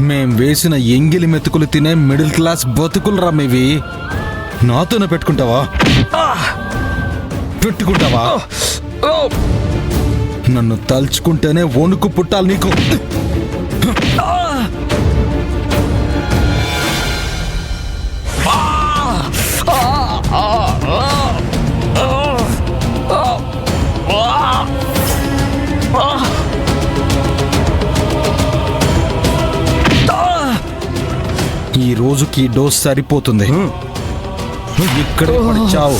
మేం వేసిన ఎంగిలి మెతుకులు తినే మిడిల్ క్లాస్ బతుకులు రా మీవి. నాతోనే పెట్టుకుంటావా? నన్ను తలుచుకుంటేనే వణుకు పుట్టాలి నీకు. ఈ రోజుకి డోస్ సరిపోతుంది. ఇక్కడే పడి చావు.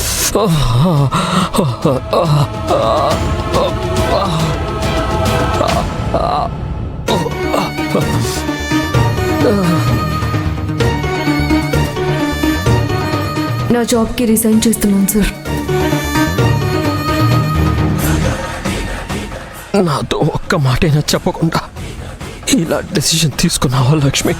నా జాబ్కి రిజైన్ చేస్తున్నాను సార్. నాతో ఒక్క మాటైనా చెప్పకుండా ఇలా డెసిషన్ తీసుకున్నావా లక్ష్మి?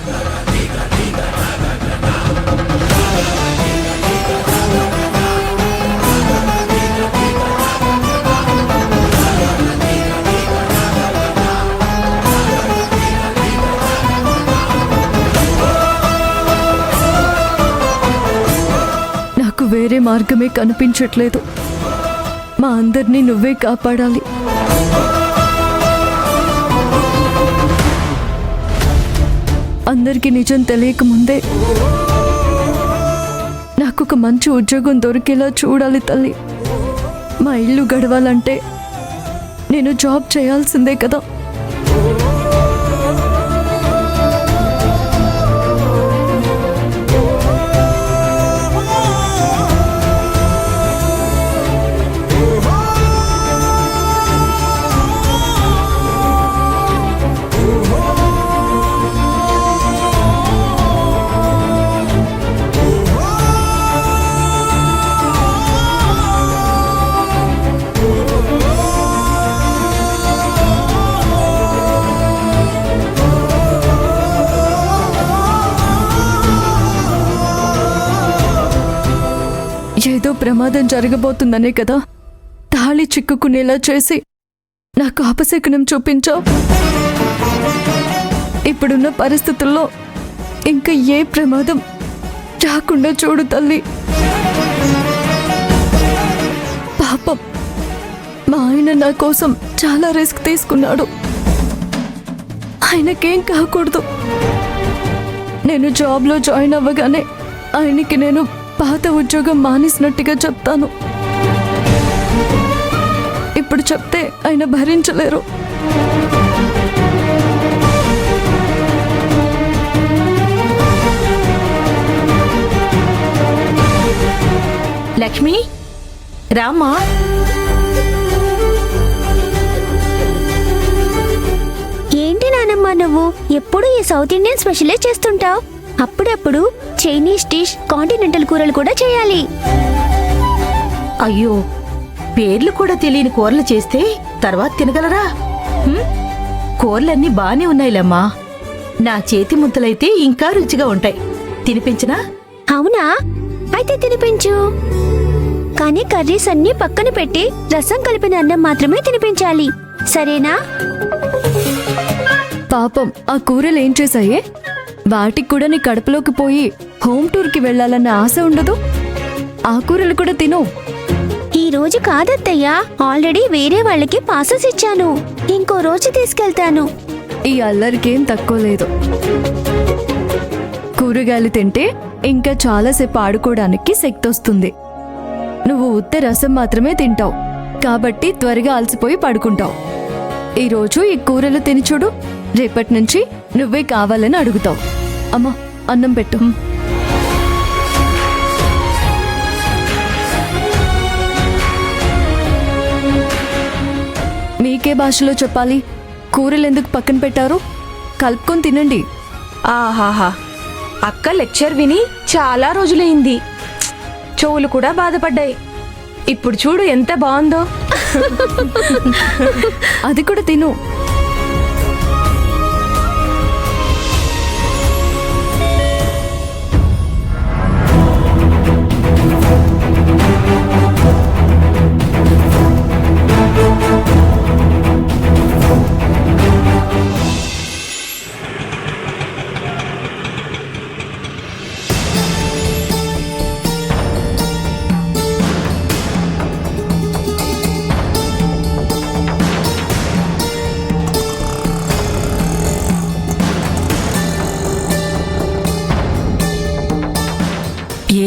నాకు వేరే మార్గమే కనిపించట్లేదు. మా అందరినీ నువ్వే కాపాడాలి. అందరికీ నిజం తెలియకముందే నాకు ఒక మంచి ఉద్యోగం దొరికేలా చూడాలి తల్లి. మా ఇల్లు గడవాలంటే నేను జాబ్ చేయాల్సిందే కదా. ఏదో ప్రమాదం జరగబోతుందనే కదా తాళి చిక్కుకునేలా చేసి నాకు అపశకునం చూపించావు. ఇప్పుడున్న పరిస్థితుల్లో ఇంకా ఏ ప్రమాదం రాకుండా చూడు తల్లి. పాపం మా ఆయన నా కోసం చాలా రిస్క్ తీసుకున్నాడు. ఆయనకేం కాకూడదు. నేను జాబ్లో జాయిన్ అవ్వగానే ఆయనకి నేను పాత ఉద్యోగం మానేసినట్టుగా చెప్తాను. ఇప్పుడు చెప్తే ఆయన భరించలేరు. లక్ష్మి రామ్మా. ఏంటి నానమ్మ నువ్వు ఎప్పుడు ఈ సౌత్ ఇండియన్ స్పెషలే చేస్తుంటావు? అప్పుడప్పుడు చైనీస్ డిష్, కాంటినెంటల్ కూరలు కూడా చేయాలి. అయ్యో, పేర్లు కూడా తెలియని కూరలు చేస్తే తర్వాత తినగలరా? కూరలన్నీ బానే ఉన్నాయిలమ్మా. నా చేతి ముద్దలైతే ఇంకా రుచిగా ఉంటాయి. తినిపించనా? అవునా? అయితే తినిపించు. కానీ కర్రీస్ అన్నీ పక్కన పెట్టి రసం కలిపిన అన్నం మాత్రమే తినిపించాలి, సరేనా? పాపం ఆ కూరలు ఏం చేశాయే? వాటికి కూడా నీ కడుపులోకి పోయి హోమ్ టూర్కి వెళ్ళాలన్న ఆశ ఉండదు. ఆ కూరలు కూడా తిను. ఈ రోజు కాదత్తయ్యా, ఆల్రెడీ వేరే వాళ్ళకి పాసెస్ ఇచ్చాను. ఇంకో రోజు తీసుకెళ్తాను. ఈ అల్లరికేం తక్కువ లేదు. కూరగాయలు తింటే ఇంకా చాలాసేపు ఆడుకోవడానికి శక్తి వస్తుంది. నువ్వు ఉత్త రసం మాత్రమే తింటావు కాబట్టి త్వరగా అలసిపోయి పడుకుంటావు. ఈరోజు ఈ కూరలు తిని చూడు. రేపటి నుంచి నువ్వే కావాలని అడుగుతావు. అమ్మా, అన్నం పెట్టు. మీకే భాషలో చెప్పాలి? కూరలు ఎందుకు పక్కన పెట్టారు? కలుపుకొని తినండి. ఆహాహా, అక్క లెక్చర్ విని చాలా రోజులైంది. చెవులు కూడా బాధపడ్డాయి. ఇప్పుడు చూడు ఎంత బాగుందో. అది కూడా తిను.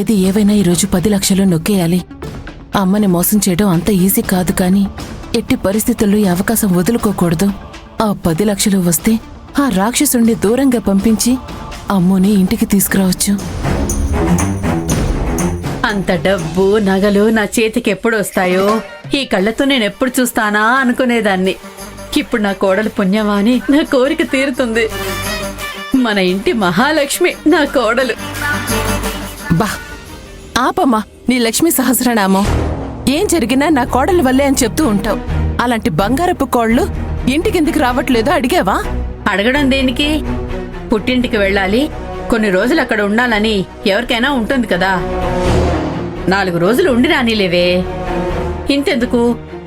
ఏది ఏవైనా ఈరోజు 10 లక్షలు నొక్కేయాలి. అమ్మని మోసం చేయడం అంత ఈజీ కాదు, కానీ ఎట్టి పరిస్థితుల్లో ఈ అవకాశం వదులుకోకూడదు. ఆ 10 లక్షలు వస్తే ఆ రాక్షసుణ్ణి దూరంగా పంపించి అమ్ముని ఇంటికి తీసుకురావచ్చు. అంత డబ్బు నగలు నా చేతికి ఎప్పుడు వస్తాయో ఈ కళ్ళతో నేను ఎప్పుడు చూస్తానా అనుకునేదాన్ని. ఇప్పుడు నా కోడలు పుణ్యమా అని నా కోరిక తీరుతుంది. మన ఇంటి మహాలక్ష్మి నా కోడలు. బా ఆపమ్మా నీ లక్ష్మీ సహస్రనామం. ఏం జరిగినా నా కోడల వల్లే అని చెప్తూ ఉంటావు. అలాంటి బంగారపు కోళ్ళు ఇంటికెందుకు రావట్లేదో అడిగావా? అడగడం దేనికి? పుట్టింటికి వెళ్ళాలి, కొన్ని రోజులు అక్కడ ఉండాలని ఎవరికైనా ఉంటుంది కదా. 4 రోజులు ఉండి రానిలేవే. ఇంతెందుకు,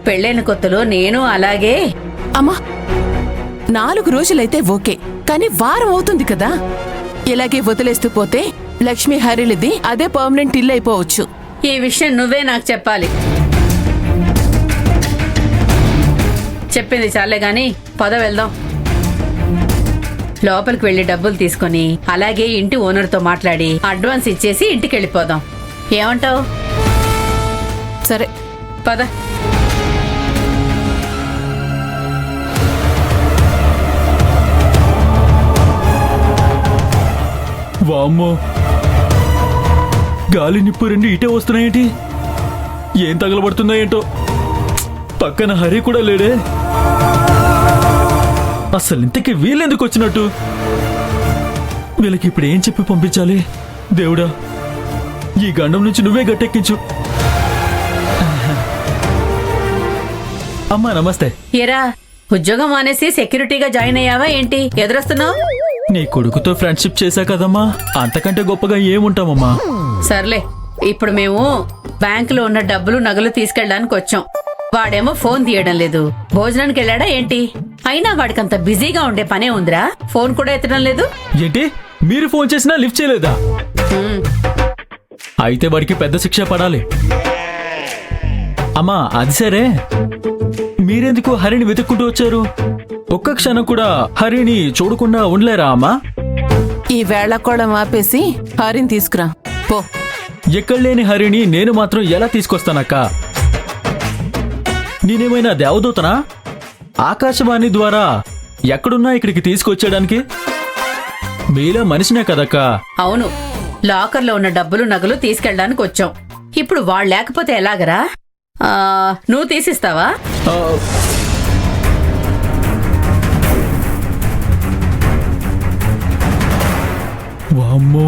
పెళ్ళైన కొత్తలో నేను అలాగే. అమ్మా 4 రోజులైతే ఓకే, కానీ వారం అవుతుంది కదా. ఇలాగే వదిలేస్తూ పోతే లక్ష్మీ హరిలిది అదే పర్మనెంట్ ఇల్లు అయిపోవచ్చు. ఈ విషయం నువ్వే నాకు చెప్పాలి. చెప్పింది చాలే గాని పద వెళ్దాం. లోపలికి వెళ్లి డబ్బులు తీసుకొని అలాగే ఇంటి ఓనర్తో మాట్లాడి అడ్వాన్స్ ఇచ్చేసి ఇంటికి వెళ్ళిపోదాం. ఏమంటావు? సరే పద. వామ్మో, గాలి నిప్పు రెండు ఇటే వస్తున్నాయేంటి? ఏం తగలబడుతుందో ఏంటో. పక్కన హరి కూడా లేడే. అసలు ఇంతకీ వీళ్ళెందుకు వచ్చినట్టు? వీళ్ళకి ఇప్పుడు ఏం చెప్పి పంపించాలి? దేవుడా, ఈ గండం నుంచి నువ్వే గట్టెక్కించు. అమ్మా నమస్తే. ఏరా, ఉద్యోగం మానేసి సెక్యూరిటీగా జాయిన్ అయ్యావా ఏంటి? ఎదురొస్తున్నావు? నీ కొడుకుతో ఫ్రెండ్షిప్ చేశా కదమ్మా, అంతకంటే గొప్పగా ఏముంటామమ్మా. సర్లే, ఇప్పుడు మేము బ్యాంకులో ఉన్న డబ్బులు నగలు తీసుకెళ్ళడానికి వచ్చాం. వాడేమో ఫోన్ తీయడం లేదు. భోజనానికి వెళ్ళాడా ఏంటి? అయినా వాడికంత బిజీగా ఉండే పనే ఉందిరా, ఫోన్ కూడా ఎత్తడం లేదు. ఏంటి, మీరు ఫోన్ చేసినా లిఫ్ట్ చేయలేదా? అయితే వాడికి పెద్ద శిక్ష పడాలి. అమ్మా అది సరే, మీరెందుకు హరిని వెతుక్కుంటూ వచ్చారు? ఒక్క క్షణం కూడా హరిని చూడకుండా ఉండలేరా అమ్మా? ఈ వేళకోళం ఆపేసి హరిని తీసుకురా పో. ఎక్కడ లేని హరిని నేను మాత్రం ఎలా తీసుకొస్తానక్క? నేనేమైనా దేవదూతనా? ఆకాశవాణి ద్వారా ఎక్కడున్నా ఇక్కడికి తీసుకొచ్చేయడానికి? మీలా మనిషినే కదక్క. అవును, లాకర్లో ఉన్న డబ్బులు నగలు తీసుకెళ్ళడానికి వచ్చాం. ఇప్పుడు వాడు లేకపోతే ఎలాగరా? నువ్వు తీసిస్తావా? ఆ, వామ్మో,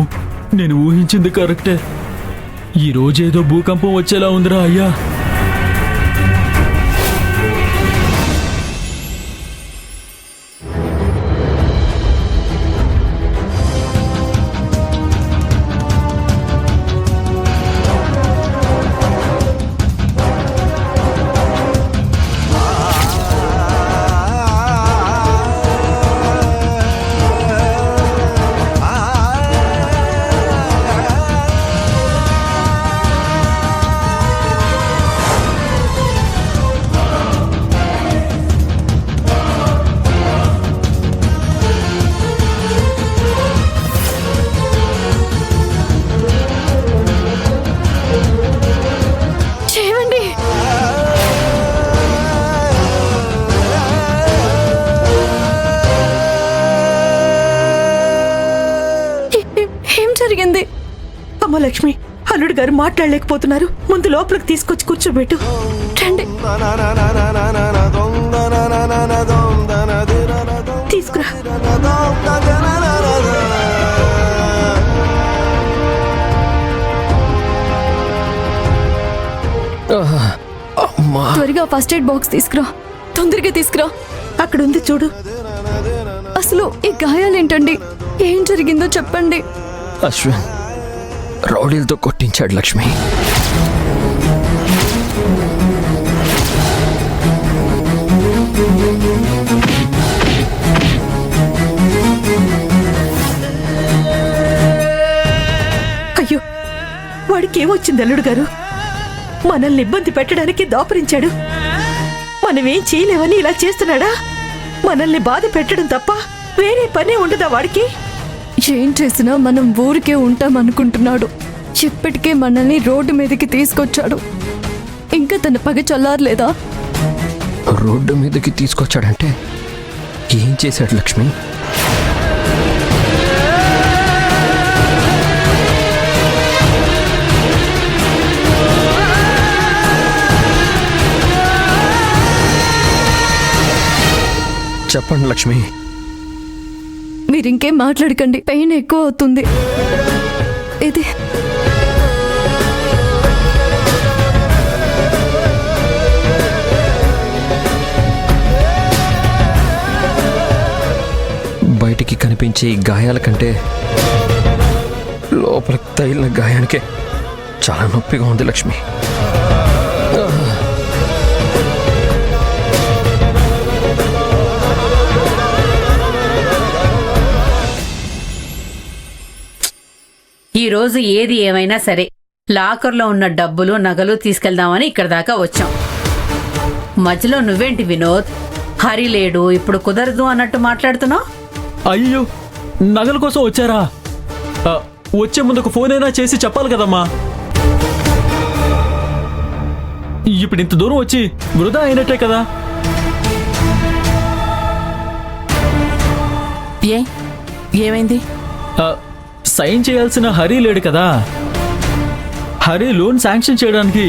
నేను ఊహించింది కరెక్టే. ఈ రోజేదో భూకంపం వచ్చేలా ఉందిరా అయ్యా. చేయండి. ఏం జరిగింది? అమ్మ లక్ష్మి, అల్లుడు గారు మాట్లాడలేకపోతున్నారు. ముందు లోపలికి తీసుకొచ్చి కూర్చోబెట్టు. రండి. తీసుకురా. అమ్మా త్వరగా ఫస్ట్ ఎయిడ్ బాక్స్ తీసుకురా, తొందరగా తీసుకురా. అక్కడ ఉంది చూడు. అసలు ఈ గాయాలేంటండి? ఏం జరిగిందో చెప్పండి. అశ్విన్ రౌడీలతో కొట్టించాడు లక్ష్మి. అయ్యో, వాడికి ఏమొచ్చింది అల్లుడు గారు? మనల్ని ఇబ్బంది పెట్టడానికి దాపరించాడు. మనమేం చేయలేమని ఇలా చేస్తున్నాడా? మనల్ని బాధ పెట్టడం తప్ప వేరే పనే ఉండదా వాడికి? ఏం చేసినా మనం ఊరికే ఉంటాం అనుకుంటున్నాడు. ఇప్పటికే మనల్ని రోడ్డు మీదకి తీసుకొచ్చాడు. ఇంకా తన పగ చల్లారలేదా? రోడ్డు మీదకి తీసుకొచ్చాడంటే ఏం చేశాడు లక్ష్మి? చెప్పండి లక్ష్మి. మీరింకేం మాట్లాడకండి, పెయిన్ ఎక్కువ అవుతుంది. ఇది బయటికి కనిపించే ఈ గాయాల కంటే లోపలికి తగిలిన గాయానికే చాలా నొప్పిగా ఉంది లక్ష్మి. ఈ రోజు ఏది ఏమైనా సరే లాకర్లో ఉన్న డబ్బులు నగలు తీసుకెళ్దామని ఇక్కడ దాకా వచ్చాం. మధ్యలో నువ్వేంటి వినోద్, హరి లేడు ఇప్పుడు కుదరదు అన్నట్టు మాట్లాడుతున్నావు? అయ్యో, నగల కోసం వచ్చారా? వచ్చే ముందు ఒక ఫోన్ అయినా చేసి చెప్పాలి కదమ్మా. ఇప్పుడు ఇంత దూరం వచ్చి వృధా అయినట్టే కదా. ఏమైంది? సైన్ చేయాల్సిన హరి లేడు కదా. హరి లోన్ శాంక్షన్ చేయడానికి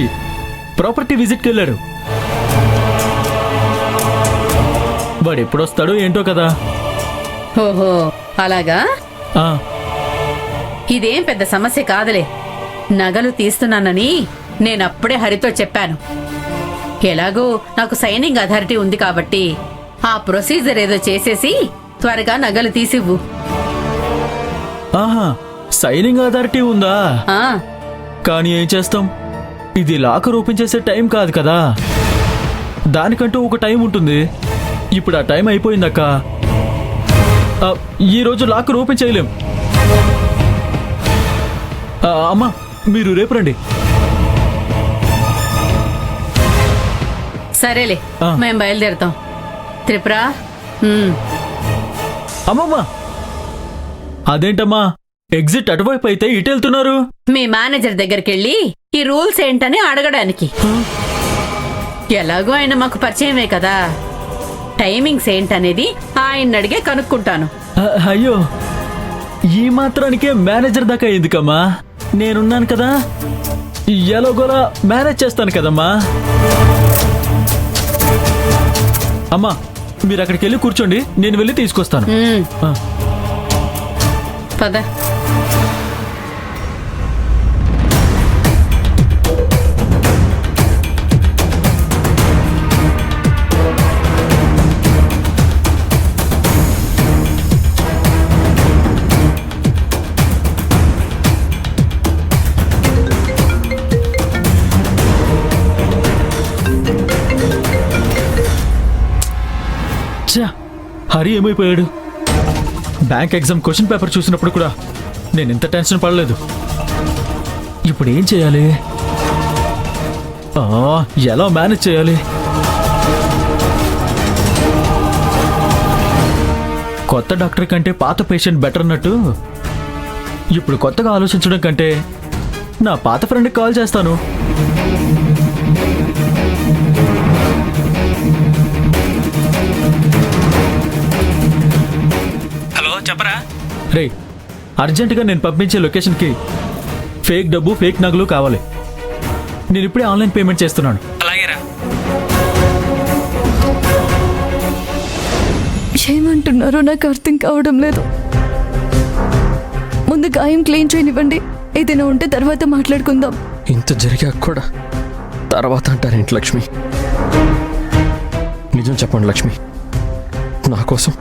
ప్రాపర్టీ విజిట్కి వెళ్ళాడు. వాడు ఎప్పుడొస్తాడో ఏంటో కదా. ఓహో అలాగా? ఆ, ఇదేం పెద్ద సమస్య కాదులే. నగలు తీస్తున్నానని నేనప్పుడే హరితో చెప్పాను. ఎలాగో నాకు సైనింగ్ అథారిటీ ఉంది కాబట్టి ఆ ప్రొసీజర్ ఏదో చేసేసి త్వరగా నగలు తీసివ్వు. ఆహా, సైనింగ్ అథారిటీ ఉందా? ఆ కానీ ఏం చేస్తాం, ఇది లాకర్ ఓపెన్ చేసే టైం కాదు కదా. దానికంటూ ఒక టైం ఉంటుంది. ఇప్పుడు ఆ టైం అయిపోయిందక్క. ఈ రోజు లాకర్ ఓపెన్ చేయలేం. అమ్మా, మీరు రేపు రండి. సరేలే, మేం బయలుదేరుతాం. త్రిపుర, అమ్మమ్మా, అదేంటమ్మా ఎగ్జిట్ అటువైపు అయితే ఇటు వెళ్తున్నారు? మీ మేనేజర్ దగ్గరికి ఈ రూల్స్ ఏంటని అడగడానికి. ఎలాగో ఆయన మాకు పరిచయమే కదా, టైమింగ్స్ ఏంటనేది ఆయన అడిగే కనుక్కుంటాను. అయ్యో, ఈ మాత్రానికే మేనేజర్ దాకా ఎందుకమ్మా? నేనున్నాను కదా, ఎలాగోలా మేనేజ్ చేస్తాను కదమ్మా. అమ్మా, మీరు అక్కడికి వెళ్ళి కూర్చోండి, నేను వెళ్ళి తీసుకొస్తాను. పద. హరి ఏమైపోయాడు? బ్యాంక్ ఎగ్జామ్ క్వశ్చన్ పేపర్ చూసినప్పుడు కూడా నేను ఇంత టెన్షన్ పడలేదు. ఇప్పుడు ఏం చేయాలి? ఎలా మేనేజ్ చేయాలి? కొత్త డాక్టర్ కంటే పాత పేషెంట్ బెటర్ అన్నట్టు ఇప్పుడు కొత్తగా ఆలోచించడం కంటే నా పాత ఫ్రెండ్కి కాల్ చేస్తాను. హలో, చెప్పరా? రే, అర్జెంటుగా నేను పంపించే లొకేషన్కి ఫేక్ డబ్బు ఫేక్ నగలు కావాలి. నేను ఇప్పుడే ఆన్లైన్ పేమెంట్ చేస్తున్నాను. అలాగేరా. ఏమంటున్నారో నాకు అర్థం కావడం లేదు. ముందు గాయం క్లీన్ చేయనివ్వండి, ఏదైనా ఉంటే తర్వాత మాట్లాడుకుందాం. ఇంత జరిగాక కూడా తర్వాత అంటారేంటి లక్ష్మి? నిజం చెప్పండి లక్ష్మి, నా కోసం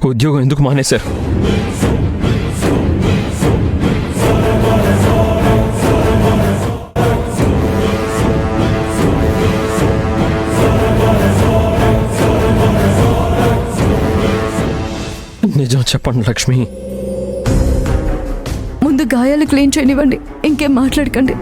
ఉద్యోగం ఎందుకు మానేశారు? నిజం చెప్పండి లక్ష్మి. ముందు గాయాలు క్లీన్ చేయనివ్వండి, ఇంకేం మాట్లాడకండి.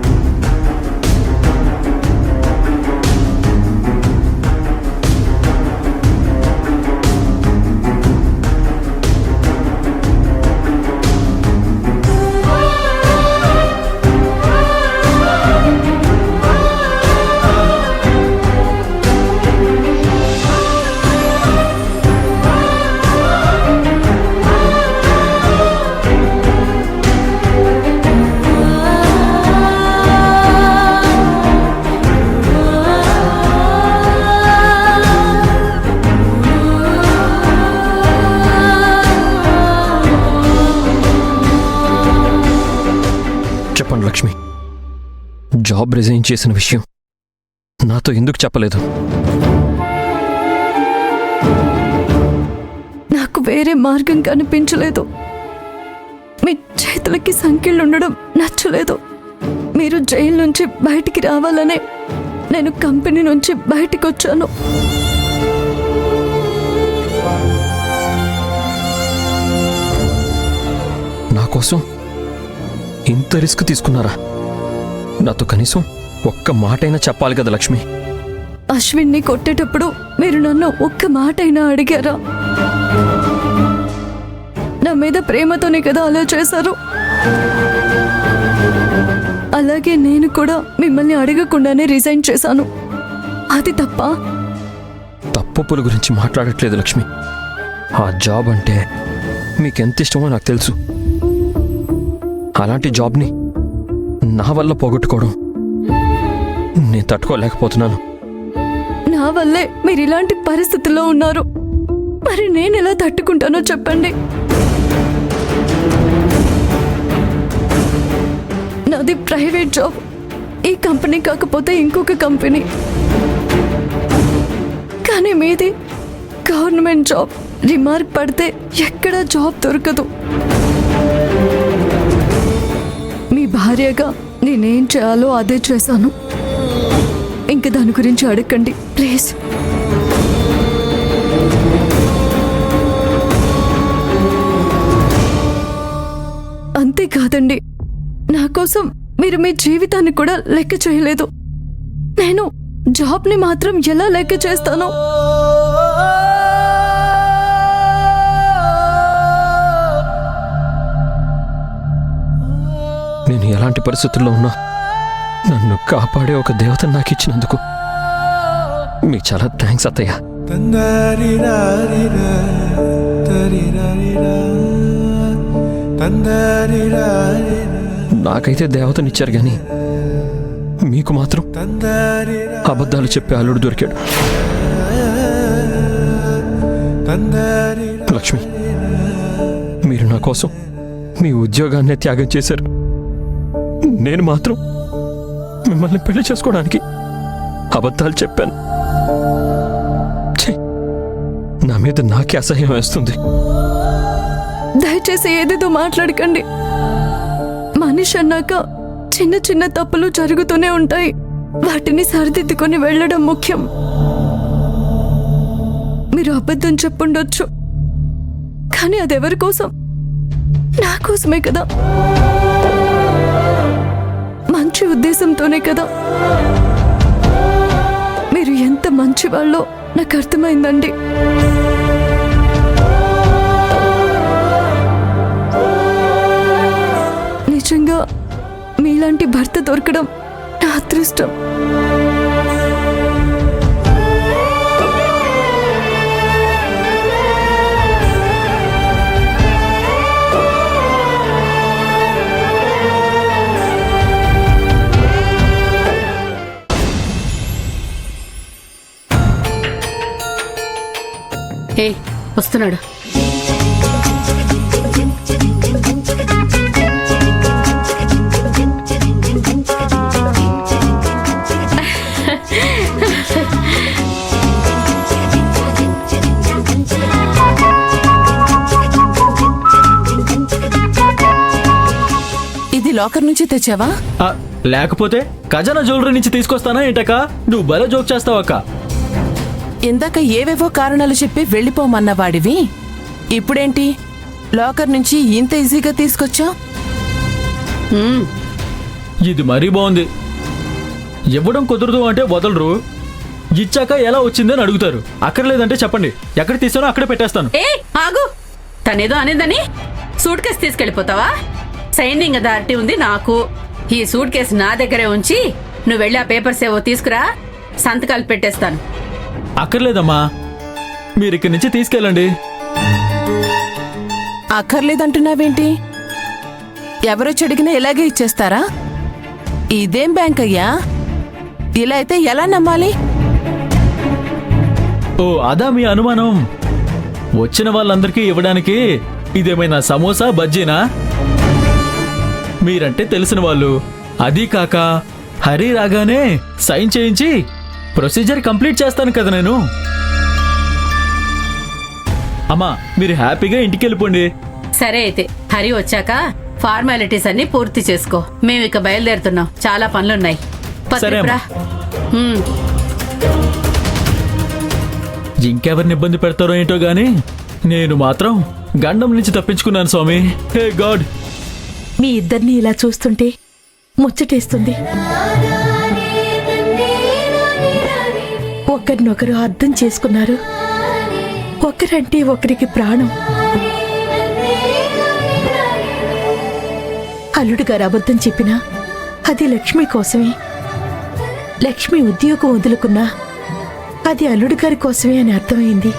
లక్ష్మి. జాబ్ రిజైన్ చేసిన విషయం నాతో ఎందుకు చెప్పలేదు? నాకు వేరే మార్గం కనిపించలేదు. మీ చేతులకి సంఖ్యలు ఉండడం నచ్చలేదు. మీరు జైలు నుంచి బయటికి రావాలనే నేను కంపెనీ నుంచి బయటికి వచ్చాను. నా కోసం ఇంత రిస్క్ తీసుకున్నారా? నాతో కనీసం ఒక్క మాటైనా చెప్పాలి కదా లక్ష్మి. అశ్విన్ని కొట్టేటప్పుడు మీరు నన్ను ఒక్క మాటైనా అడిగారా? నా మీద ప్రేమతోనే కదా అలా చేశారు. అలాగే నేను కూడా మిమ్మల్ని అడగకుండానే రిజైన్ చేశాను. అది తప్ప? తప్పుల గురించి మాట్లాడట్లేదు లక్ష్మి. ఆ జాబ్ అంటే మీకెంత ఇష్టమో నాకు తెలుసు. అలాంటి జాబ్ని నా వల్ల పోగొట్టుకోవడం నేను తట్టుకోలేకపోతున్నాను. నా వల్లే మీరు ఇలాంటి పరిస్థితుల్లో ఉన్నారు. మరి నేను ఎలా తట్టుకుంటానో చెప్పండి. నాది ప్రైవేట్ జాబ్. ఈ కంపెనీ కాకపోతే ఇంకొక కంపెనీ. కానీ మీది గవర్నమెంట్ జాబ్. రిమార్క్ పడితే ఎక్కడా జాబ్ దొరకదు. మీ భార్యగా నేనేం చేయాలో అదే చేశాను. ఇంక దాని గురించి అడగండి ప్లీజ్. అంతేకాదండి, నా కోసం మీరు మీ జీవితాన్ని కూడా లెక్క చేయలేదు. నేను జాబ్ని మాత్రం ఎలా లెక్క చేస్తాను? నేను ఎలాంటి పరిస్థితుల్లో ఉన్నా నన్ను కాపాడే ఒక దేవతను నాకు ఇచ్చినందుకు మీకు చాలా థ్యాంక్స్ అత్తయ్య. నాకైతే దేవతనిచ్చారు గాని మీకు మాత్రం అబద్ధాలు చెప్పే అల్లుడు దొరికాడు. లక్ష్మి, మీరు నా కోసం మీ ఉద్యోగాన్నే త్యాగం చేశారు. నేను మాత్రం మిమ్మల్ని పెళ్లి చేసుకోవడానికి అబద్ధాలు చెప్పాను. ఛీ, నా మీద నాకే అసహ్యం వేస్తుంది. దయచేసి ఏదేదో మాట్లాడకండి. మనిషి అన్నాక చిన్న చిన్న తప్పులు జరుగుతూనే ఉంటాయి. వాటిని సరిదిద్దుకొని వెళ్ళడం ముఖ్యం. మీరు అబద్ధం చెప్పుండొచ్చు, కానీ అదెవరి కోసం? నా కోసమే కదా. మంచి ఉద్దేశంతోనే కదా. మీరు ఎంత మంచివాళ్ళో నాకు అర్థమైందండి. నిజంగా మీలాంటి భర్త దొరకడం నా అదృష్టం. ఏ వస్తున్నాడు. ఇది లాకర్ నుంచి తెచ్చావా? లేకపోతే ఖజానా జ్యువెలరీ నుంచి తీసుకొస్తానా ఏంటక్క? నువ్వు భలే జోక్ చేస్తావక్క. ఇందాక ఏవేవో కారణాలు చెప్పి వెళ్ళిపోమన్న వాడివి ఇప్పుడేంటి లాకర్ నుంచి ఇంత ఈజీగా తీసుకొచ్చా? ఇది మరీ బాగుంది. ఇవ్వడం కుదరదు అంటే వదలరు, ఇచ్చాక ఎలా వచ్చిందని అడుగుతారు. అక్కర్లేదంటే చెప్పండి, ఎక్కడ తీసానో అక్కడే పెట్టేస్తాను. ఏ ఆగు, తనేదో అనేదని సూట్ కేసు తీసుకెళ్ళిపోతావా? సైనింగ్ అథారిటీ ఉంది నాకు. ఈ సూట్ కేసు నా దగ్గరే ఉంచి నువ్వు వెళ్ళి ఆ పేపర్స్ ఏవో తీసుకురా, సంతకాలు పెట్టేస్తాను. అక్కర్లేదమ్మా, మీరు ఇక్కడి నుంచి తీసుకెళ్ళండి. అక్కర్లేదంటున్నావేంటి? ఎవరొచ్చి అడిగినా ఇలాగే ఇచ్చేస్తారా? ఇదేం బ్యాంక్ అయ్యా? ఇలా అయితే ఎలా నమ్మాలి? ఓ అదా మీ అనుమానం? వచ్చిన వాళ్ళందరికీ ఇవ్వడానికి ఇదేమైనా సమోసా బజ్జీనా? మీరంటే తెలిసిన వాళ్ళు. అదీ కాక హరి రాగానే సైన్ చేయించి ప్రొసీజర్ కంప్లీట్ చేస్తాను కదా నేను. అమ్మా మీరు హ్యాపీగా ఇంటికి వెళ్ళిపోండి. సరే అయితే హరి వచ్చాక ఫార్మాలిటీస్ అన్ని పూర్తి చేసుకో. మేము ఇక బయలుదేరుతున్నాం, చాలా పనులున్నాయి. సరే అమ్మా. ఇంకెవరిని ఇబ్బంది పెడతారో ఏంటో గాని నేను మాత్రం గండం నుంచి తప్పించుకున్నాను స్వామి. హే గాడ్. మీ ఇద్దరిని ఇలా చూస్తుంటే ముచ్చటేస్తుంది. ఒకరినొకరు అర్థం చేసుకున్నారు. ఒకరంటే ఒకరికి ప్రాణం. అల్లుడు గారు అబద్ధం చెప్పినా అది లక్ష్మి కోసమే. లక్ష్మి ఉద్యోగం వదులుకున్నా అది అల్లుడు గారి కోసమే అని అర్థమైంది.